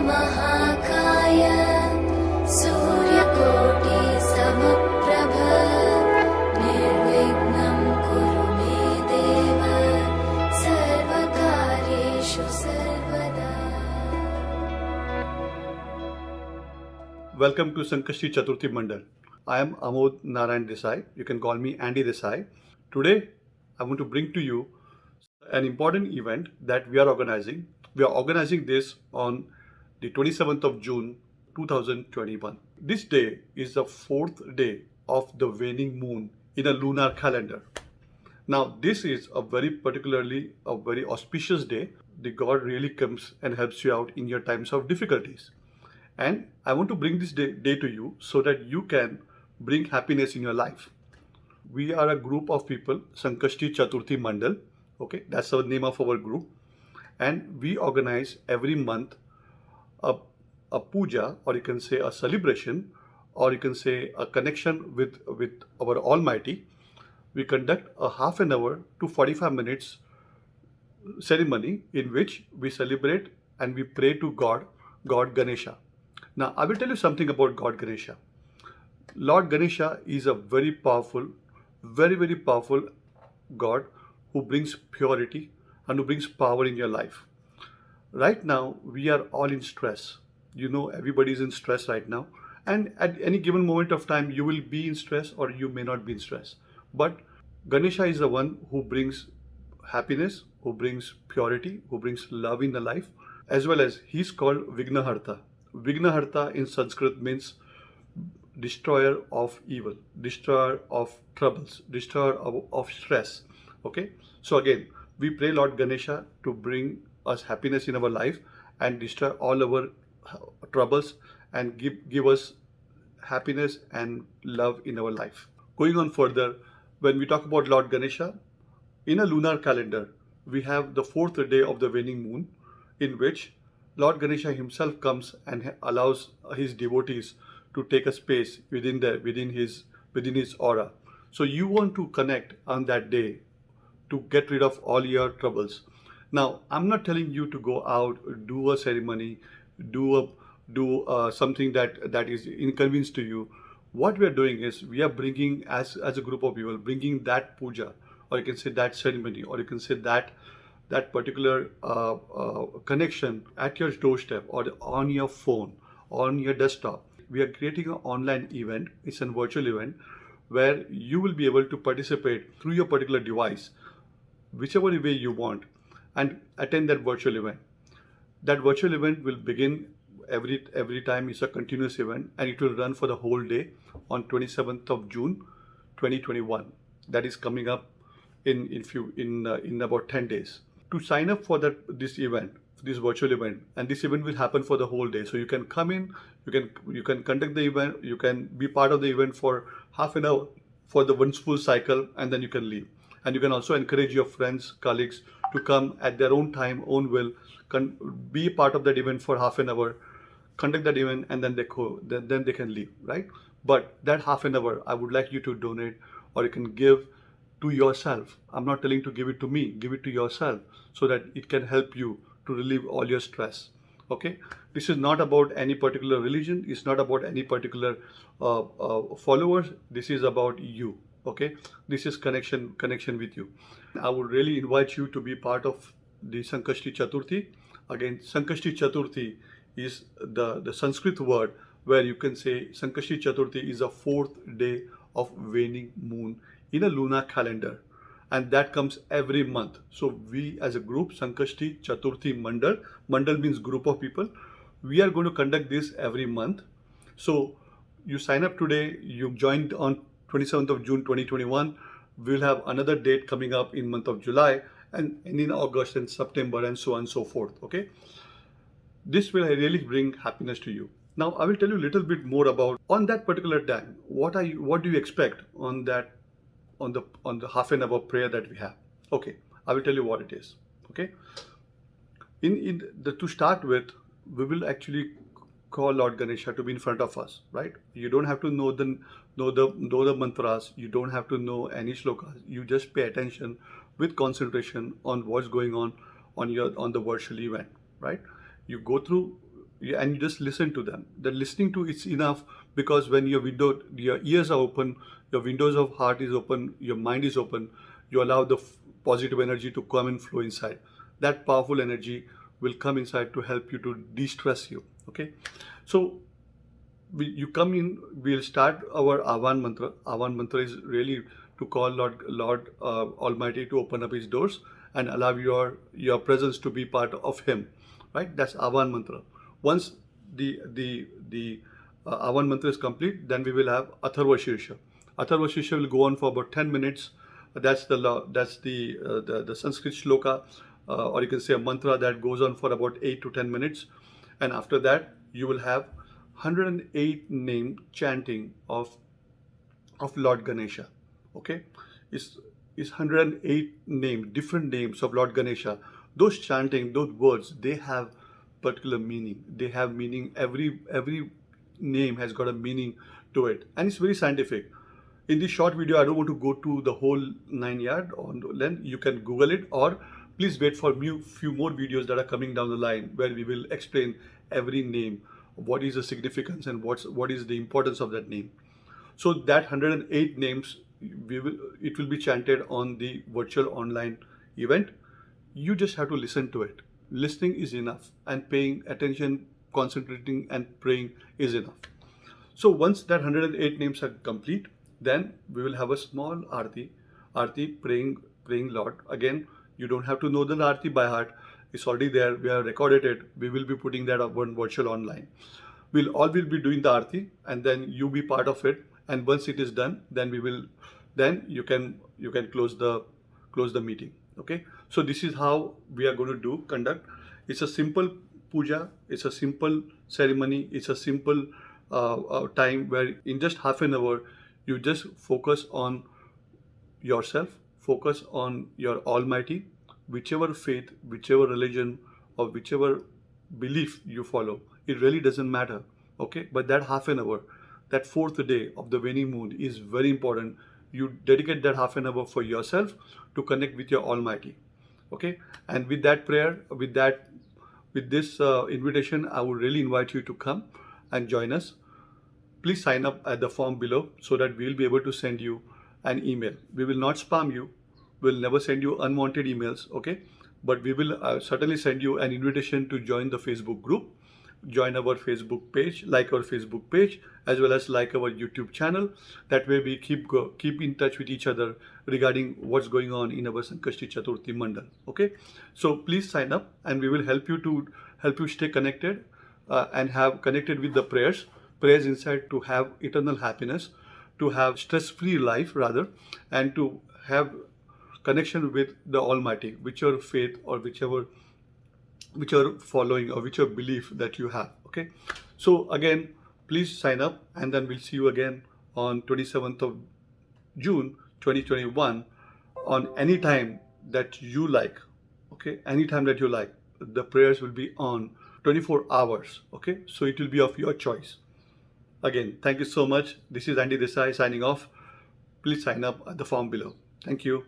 महाकाय सूर्यकोटि समप्रभ निर्विघ्नं कुरु मे देव सर्वकार्येषु सर्वदा। Welcome to Sankashti Chaturthi Mandal. I am Amod Narayan Desai. You can call me Andy Desai. Today, I want to bring to you an important event that we are organizing. We are organizing this on the 27th of June 2021. This day is the fourth day of the waning moon in a lunar calendar. Now, this is a very auspicious day. The God really comes and helps you out in your times of difficulties. And I want to bring this day to you so that you can bring happiness in your life. We are a group of people, Sankashti Chaturthi Mandal. Okay, that's the name of our group. And we organize every month a puja, or you can say a celebration, or you can say a connection with our Almighty. We conduct a half an hour to 45 minutes ceremony in which we celebrate and we pray to God Ganesha. Now, I will tell you something about God Ganesha. Lord Ganesha is a very powerful God who brings purity and who brings power in your life. Right now, we are all in stress. You know, everybody is in stress right now. And at any given moment of time, you will be in stress or you may not be in stress. But Ganesha is the one who brings happiness, who brings purity, who brings love in the life, as well as he's called Vignaharta. Vignaharta in Sanskrit means destroyer of evil, destroyer of troubles, destroyer of stress. Okay, so again, we pray Lord Ganesha to bring us happiness in our life and destroy all our troubles and give us happiness and love in our life. Going on further, when we talk about Lord Ganesha, in a lunar calendar, we have the fourth day of the waning moon, in which Lord Ganesha himself comes and allows his devotees to take a space within his aura. So you want to connect on that day to get rid of all your troubles. Now, I'm not telling you to go out, do a ceremony, do something that is inconvenience to you. What we are doing is we are bringing, as a group of people, bringing that puja, or you can say that ceremony, or you can say that particular connection at your doorstep or on your phone, on your desktop. We are creating an online event. It's a virtual event where you will be able to participate through your particular device, whichever way you want, and attend that virtual event. That virtual event will begin every time. It's a continuous event, and it will run for the whole day on 27th of June 2021. That is coming up in about 10 days. To sign up for this virtual event, and this event will happen for the whole day. So you can come in, you can conduct the event, you can be part of the event for half an hour for the one full cycle, and then you can leave. And you can also encourage your friends, colleagues to come at their own time, own will, be part of that event for half an hour, conduct that event, and then they can leave, right? But that half an hour, I would like you to donate, or you can give to yourself. I'm not telling to give it to me, give it to yourself so that it can help you to relieve all your stress. Okay, this is not about any particular religion, it's not about any particular followers, this is about you. Okay, this is connection with you. I would really invite you to be part of the Sankashti Chaturthi. Again, Sankashti Chaturthi is the Sanskrit word where you can say Sankashti Chaturthi is the fourth day of waning moon in a lunar calendar, and that comes every month. So we as a group, Sankashti Chaturthi Mandal means group of people, we are going to conduct this every month. So you sign up today, you joined on 27th of June 2021. We'll have another date coming up in month of July and in August and September and so on and so forth. Okay, this will really bring happiness to you. Now I will tell you a little bit more about on that particular time. What do you expect on the half an hour prayer that we have? Okay, I will tell you what it is. Okay, to start with, we will actually call Lord Ganesha to be in front of us, right? You don't have to know the mantras. You don't have to know any shlokas. You just pay attention with concentration on what's going on the virtual event, right? You go through and you just listen to them. The listening to it's enough, because when your ears are open, your windows of heart is open, your mind is open, you allow the positive energy to come and flow inside. That powerful energy will come inside to help you to de-stress you. Okay, so you come in. We'll start our Avan mantra. Avan mantra is really to call Lord Almighty to open up His doors and allow your presence to be part of Him. Right? That's Avan mantra. Once the Avan mantra is complete, then we will have Atharva Shirsha. Atharva Shirsha will go on for about 10 minutes. That's the Sanskrit shloka, or you can say a mantra that goes on for about 8 to 10 minutes. And after that, you will have 108 name chanting of Lord Ganesha. Okay, it's 108 different names of Lord Ganesha. Those chanting, those words, they have particular meaning. They have meaning. Every name has got a meaning to it, and it's very scientific. In this short video, I don't want to go to the whole 9 yard on length. You can Google it, or please wait for few more videos that are coming down the line where we will explain every name, what is the significance and what is the importance of that name. So that 108 names, it will be chanted on the virtual online event. You just have to listen to it. Listening is enough, and paying attention, concentrating and praying is enough. So once that 108 names are complete, then we will have a small arti praying Lord. Again, you don't have to know the arti by heart. It's already there. We have recorded it. We will be putting that up on virtual online. We'll all be doing the arti, and then you be part of it. And once it is done, then you can close the meeting. Okay. So this is how we are going to conduct. It's a simple puja. It's a simple ceremony. It's a simple time where in just half an hour, you just focus on yourself, focus on your Almighty, whichever faith, whichever religion, or whichever belief you follow. It really doesn't matter. Okay. But that half an hour, that fourth day of the waning moon is very important. You dedicate that half an hour for yourself to connect with your Almighty. Okay. And with that prayer, with this invitation, I would really invite you to come and join us. Please sign up at the form below so that we'll be able to send you an email. We will not spam you. We'll never send you unwanted emails. Okay. But we will certainly send you an invitation to join the Facebook group, join our Facebook page, like our Facebook page, as well as like our YouTube channel. That way we keep in touch with each other regarding what's going on in our Sankashi Chaturthi Mandal. Okay, so please sign up, and we will help you stay connected and have connected with the prayers inside, to have eternal happiness, to have stress-free life rather, and to have connection with the Almighty, whichever faith or whichever following or whichever belief that you have. Okay, so again, please sign up, and then we'll see you again on 27th of June 2021 on any time that you like. Okay, anytime that you like. The prayers will be on 24 hours. Okay, so it will be of your choice. Again, thank you so much. This is Andy Desai signing off. Please sign up at the form below. Thank you.